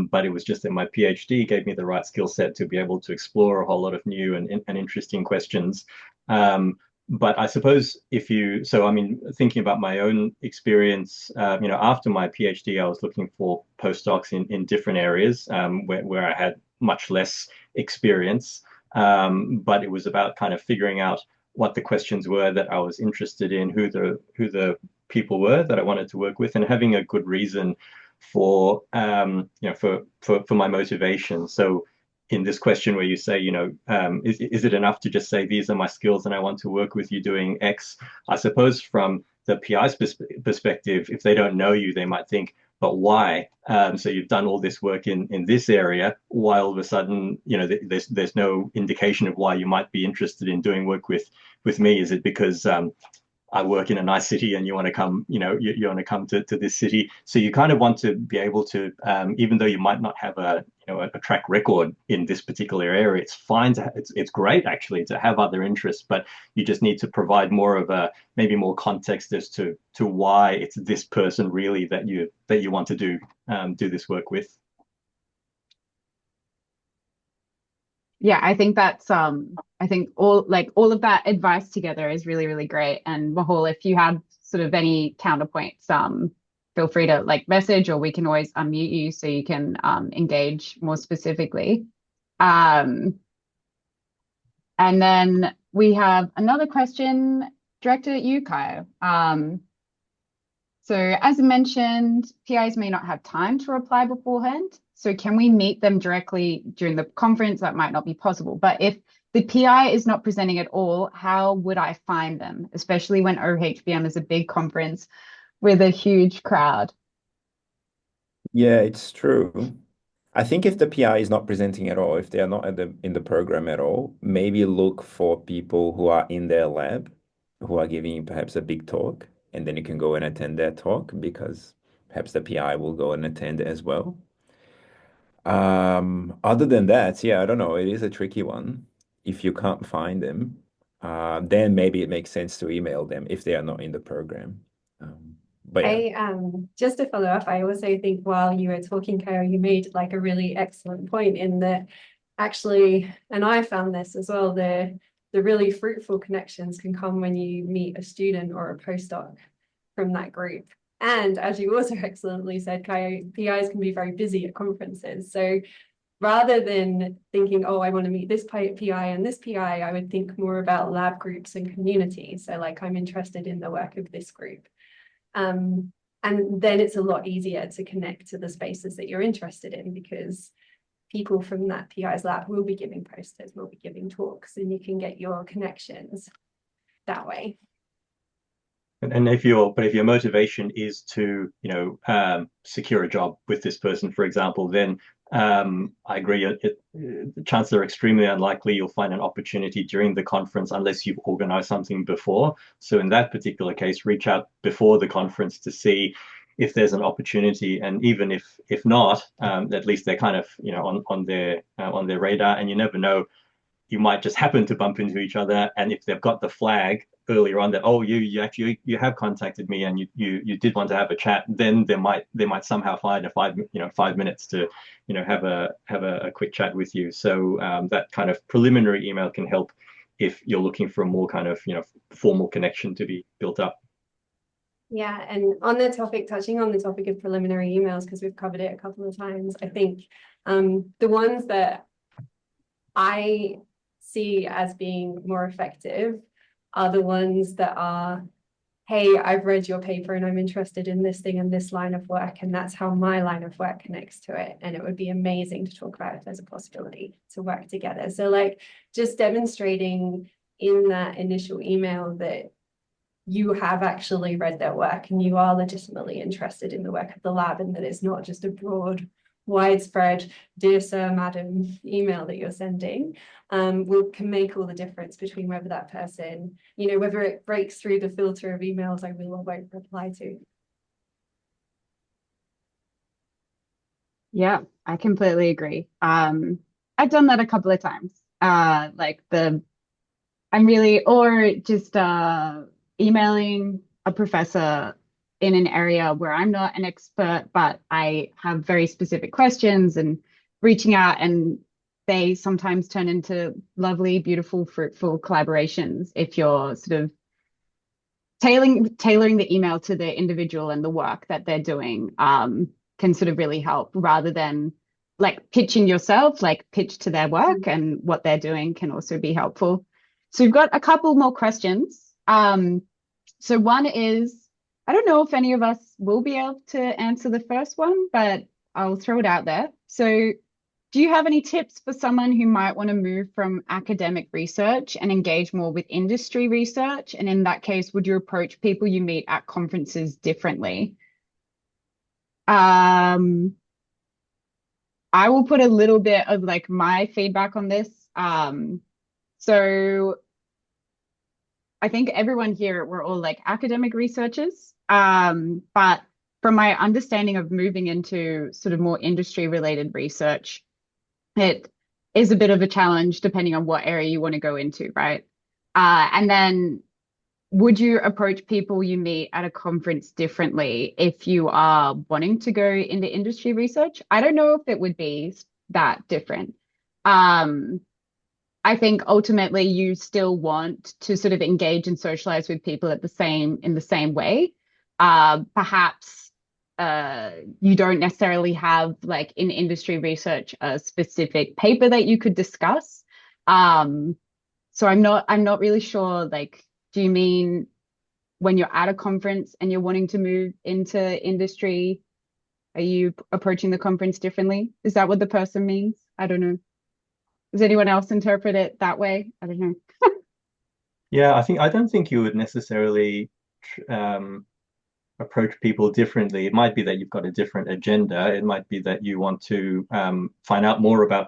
but it was just that my PhD gave me the right skill set to be able to explore a whole lot of new and interesting questions. But I suppose I mean, thinking about my own experience, after my PhD, I was looking for postdocs in different areas, where I had much less experience, but it was about kind of figuring out what the questions were that I was interested in, who the people were that I wanted to work with, and having a good reason for my motivation. So in this question where you say, is it enough to just say these are my skills and I want to work with you doing X? I suppose from the PI's perspective, if they don't know you, they might think, but why? So you've done all this work in this area, while all of a sudden, there's no indication of why you might be interested in doing work with me. Is it because I work in a nice city and you want to come, you want to come to this city. So you kind of want to be able to, even though you might not have a track record in this particular area, it's fine to, it's great actually to have other interests, but you just need to provide more of maybe more context as to why it's this person really that you want to do this work with. Yeah, I think that's I think all of that advice together is really, really great. And Mahal, if you have sort of any counterpoints, feel free to message, or we can always unmute you so you can engage more specifically. And then we have another question directed at you, Caio. So as mentioned, PIs may not have time to reply beforehand. So can we meet them directly during the conference? That might not be possible. But if the PI is not presenting at all, how would I find them? Especially when OHBM is a big conference with a huge crowd. Yeah, it's true. I think if the PI is not presenting at all, if they are not in the program at all, maybe look for people who are in their lab, who are giving perhaps a big talk, and then you can go and attend their talk because perhaps the PI will go and attend as well. Other than that, yeah, I don't know. It is a tricky one. If you can't find them, then maybe it makes sense to email them if they are not in the program. But yeah. Just to follow up, I also think while you were talking, Caio, you made like a really excellent point in that actually, and I found this as well, the really fruitful connections can come when you meet a student or a postdoc from that group. And as you also excellently said, Caio, PIs can be very busy at conferences. So rather than thinking, oh, I want to meet this PI and this PI, I would think more about lab groups and community. So like, I'm interested in the work of this group. And then it's a lot easier to connect to the spaces that you're interested in, because people from that PI's lab will be giving posters, will be giving talks, and you can get your connections that way. And if your motivation is to secure a job with this person, for example, then I agree. The chances are extremely unlikely you'll find an opportunity during the conference unless you've organized something before. So in that particular case, reach out before the conference to see if there's an opportunity, and even if not, at least they're kind of on their radar. And you never know, you might just happen to bump into each other, and if they've got the flag earlier on that, oh, you actually have contacted me and you did want to have a chat, then they might somehow find a 5 minutes to have a quick chat with you. So that kind of preliminary email can help if you're looking for a more kind of formal connection to be built up. Yeah, and on the topic, touching on the topic of preliminary emails, because we've covered it a couple of times, I think the ones that I see as being more effective are the ones that are, hey, I've read your paper and I'm interested in this thing and this line of work, and that's how my line of work connects to it. And it would be amazing to talk about if there's a possibility to work together. So like just demonstrating in that initial email that you have actually read their work and you are legitimately interested in the work of the lab, and that it's not just a broad, widespread, dear sir, madam email that you're sending, can make all the difference between whether that person, whether it breaks through the filter of emails I will or won't reply to. Yeah, I completely agree. I've done that a couple of times. Or just emailing a professor in an area where I'm not an expert, but I have very specific questions, and reaching out, and they sometimes turn into lovely, beautiful, fruitful collaborations if you're sort of tailoring the email to the individual and the work that they're doing, can sort of really help, rather than like pitching yourself, like pitch to their work, and what they're doing can also be helpful. So we've got a couple more questions. So one is, I don't know if any of us will be able to answer the first one, but I'll throw it out there. So do you have any tips for someone who might want to move from academic research and engage more with industry research? And in that case, would you approach people you meet at conferences differently? I will put a little bit of like my feedback on this. So I think everyone here, we're all like academic researchers. But from my understanding of moving into sort of more industry related research, it is a bit of a challenge depending on what area you want to go into, right? And then would you approach people you meet at a conference differently if you are wanting to go into industry research? I don't know if it would be that different. Um, I think ultimately you still want to sort of engage and socialize with people in the same way. Perhaps you don't necessarily have like in industry research a specific paper that you could discuss. So I'm not really sure, like, do you mean when you're at a conference and you're wanting to move into industry, are you approaching the conference differently? Is that what the person means? I don't know. Does anyone else interpret it that way? I don't know. Yeah, I don't think you would necessarily approach people differently. It might be that you've got a different agenda. It might be that you want to find out more about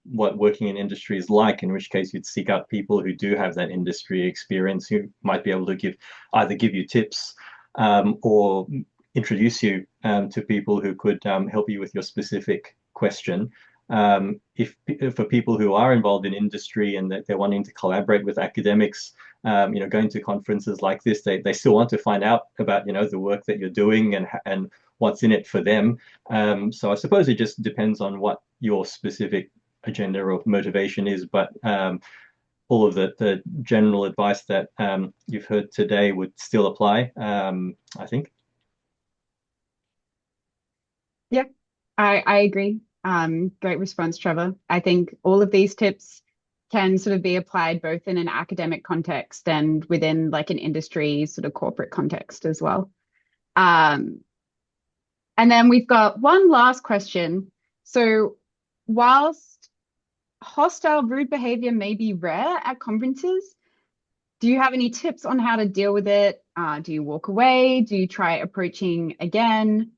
what working in industry is like, in which case you'd seek out people who do have that industry experience, who might be able to either give you tips or introduce you to people who could help you with your specific question. If for people who are involved in industry and that they're wanting to collaborate with academics, going to conferences like this, they still want to find out about, the work that you're doing and what's in it for them. So I suppose it just depends on what your specific agenda or motivation is, but all of the general advice that you've heard today would still apply, I think. Yeah, I agree. Great response, Trevor. I think all of these tips can sort of be applied both in an academic context and within like an industry sort of corporate context as well. Um, and then we've got one last question. So whilst hostile rude behavior may be rare at conferences, do you have any tips on how to deal with it? Do you walk away? Do you try approaching again?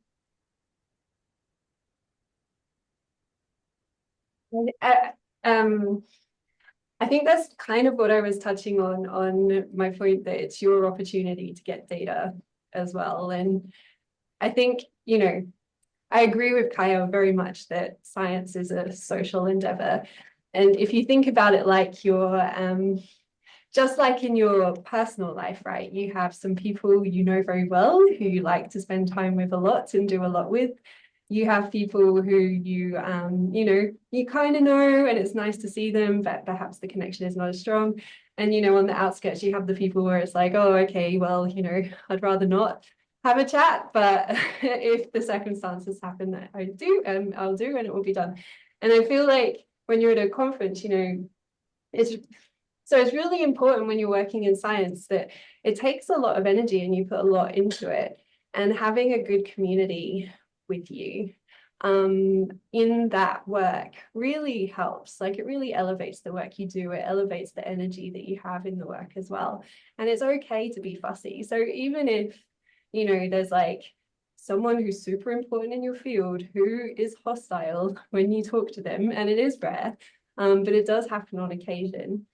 Um, I think that's kind of what I was touching on my point that it's your opportunity to get data as well. And I think, I agree with Caio very much that science is a social endeavor. And if you think about it like just like in your personal life, right? You have some people you know very well who you like to spend time with a lot and do a lot with. You have people who you kind of know and it's nice to see them, but perhaps the connection is not as strong. And, on the outskirts, you have the people where it's like, oh, okay, well, I'd rather not have a chat, but if the circumstances happen that I do, I'll do, and it will be done. And I feel like when you're at a conference, it's really important when you're working in science that it takes a lot of energy and you put a lot into it. And having a good community with you in that work really helps. Like it really elevates the work you do. It elevates the energy that you have in the work as well. And it's okay to be fussy. So even if, there's like someone who's super important in your field who is hostile when you talk to them, and it is rare, but it does happen on occasion.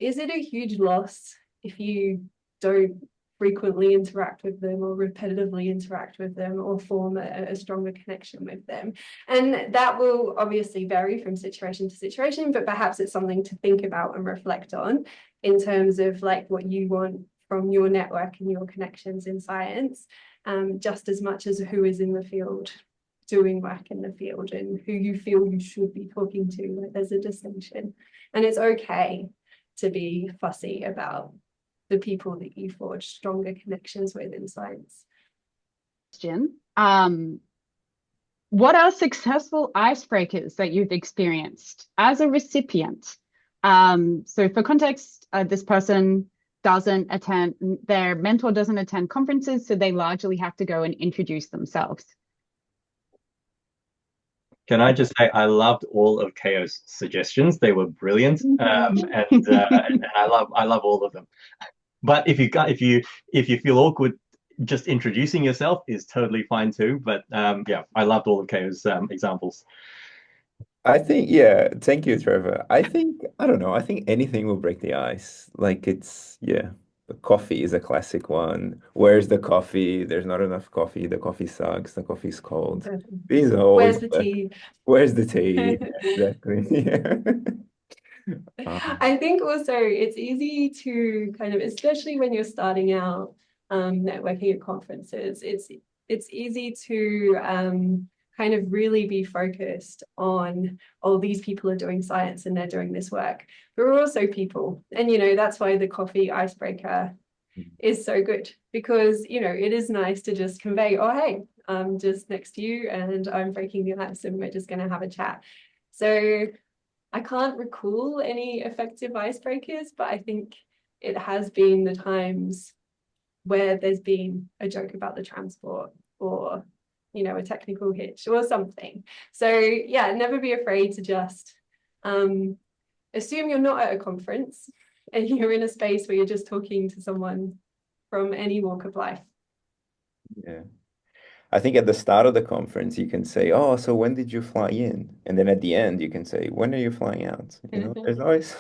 Is it a huge loss if you don't frequently interact with them or repetitively interact with them or form a stronger connection with them? And that will obviously vary from situation to situation, but perhaps it's something to think about and reflect on in terms of like what you want from your network and your connections in science, just as much as who is in the field doing work in the field and who you feel you should be talking to. Like there's a distinction, and it's okay to be fussy about the people that you forge stronger connections with in science. Question. What are successful icebreakers that you've experienced as a recipient? So for context, this person doesn't attend, their mentor doesn't attend conferences, so they largely have to go and introduce themselves. Can I just say I loved all of Caio's suggestions. They were brilliant, and I love all of them. But if you feel awkward, just introducing yourself is totally fine too. But yeah, I loved all of Caio's examples. I think, thank you, Trevor. I don't know. I think anything will break the ice. Like yeah. The coffee is a classic one. Where's the coffee? There's not enough coffee. The coffee sucks. The coffee's cold. These are always Where's the tea? Where's the tea? Exactly. Yeah. I think also it's easy to kind of, especially when you're starting out networking at conferences, it's easy to kind of really be focused on, oh, these people are doing science and they're doing this work. But we're also people. And, you know, that's why the coffee icebreaker is so good, because, you know, it is nice to just convey, oh, hey, I'm just next to you and I'm breaking the ice and we're just going to have a chat. So I can't recall any effective icebreakers, but I think it has been the times where there's been a joke about the transport or, you know, a technical hitch or something. So yeah, never be afraid to just assume you're not at a conference and you're in a space where you're just talking to someone from any walk of life. Yeah. I think at the start of the conference, you can say, oh, so when did you fly in? And then at the end, you can say, when are you flying out? You know, there's always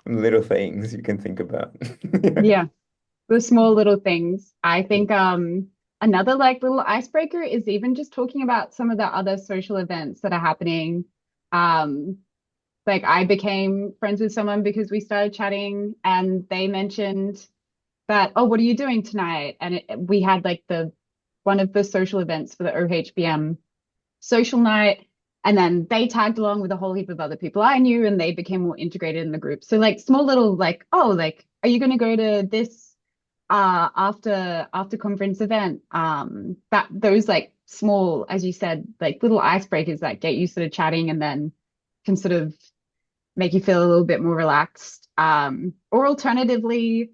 little things you can think about. Yeah, the small little things. I think another like little icebreaker is even just talking about some of the other social events that are happening. Like I became friends with someone because we started chatting and they mentioned that, oh, what are you doing tonight? And we had like one of the social events for the OHBM social night. And then they tagged along with a whole heap of other people I knew and they became more integrated in the group. So like small little like, oh, like, are you going to go to this after conference event? That those like small, as you said, like little icebreakers that get you sort of chatting and then can sort of make you feel a little bit more relaxed. Or alternatively,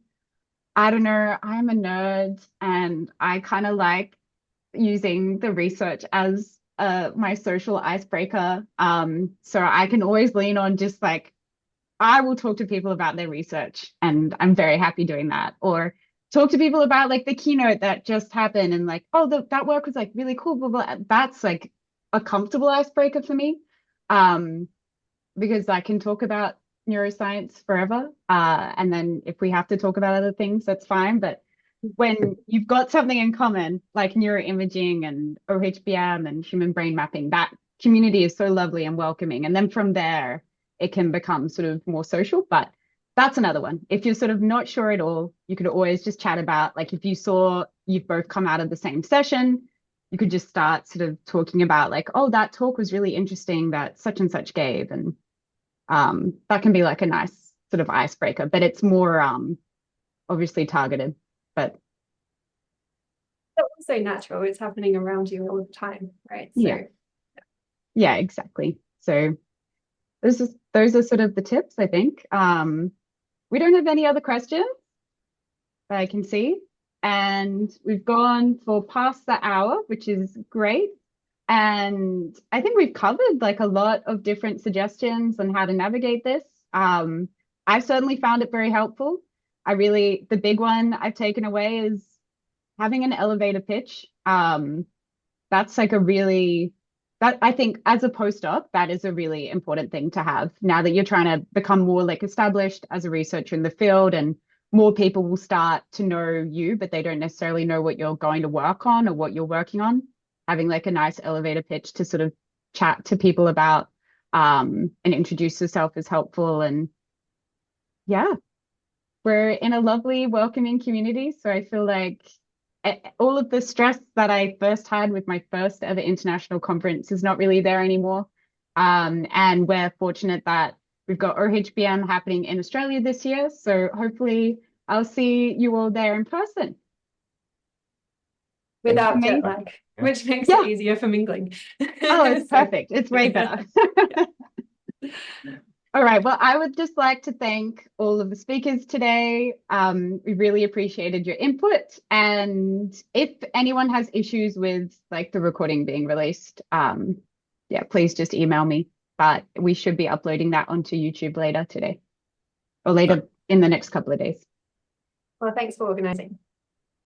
I don't know, I'm a nerd and I kind of like using the research as my social icebreaker. So I can always lean on just like, I will talk to people about their research and I'm very happy doing that. Or talk to people about like the keynote that just happened and like, oh, that work was like really cool, blah, blah. That's like a comfortable icebreaker for me. Because I can talk about neuroscience forever. And then if we have to talk about other things, that's fine. But when you've got something in common, like neuroimaging and OHBM and human brain mapping, that community is so lovely and welcoming. And then from there, it can become sort of more social. But that's another one. If you're sort of not sure at all, you could always just chat about, like, if you saw you've both come out of the same session, you could just start sort of talking about like, oh, that talk was really interesting that such and such gave. And that can be like a nice sort of icebreaker, but it's more obviously targeted. But it's also natural. It's happening around you all the time, right? So yeah, exactly. So those are sort of the tips, I think. We don't have any other questions that I can see. And we've gone for past the hour, which is great. And I think we've covered like a lot of different suggestions on how to navigate this. I've certainly found it very helpful. The big one I've taken away is having an elevator pitch. That's like that I think as a postdoc, that is a really important thing to have now that you're trying to become more like established as a researcher in the field, and more people will start to know you, but they don't necessarily know what you're going to work on or what you're working on. Having like a nice elevator pitch to sort of chat to people about and introduce yourself is helpful. And yeah, we're in a lovely, welcoming community. So I feel like all of the stress that I first had with my first ever international conference is not really there anymore. And we're fortunate that we've got OHBM happening in Australia this year. So hopefully I'll see you all there in person. Without jet lag, which makes it easier for mingling. Oh, it's perfect. It's way better. All right. Well, I would just like to thank all of the speakers today. We really appreciated your input. And if anyone has issues with like the recording being released, please just email me. But we should be uploading that onto YouTube later today or later in the next couple of days. Well, thanks for organizing.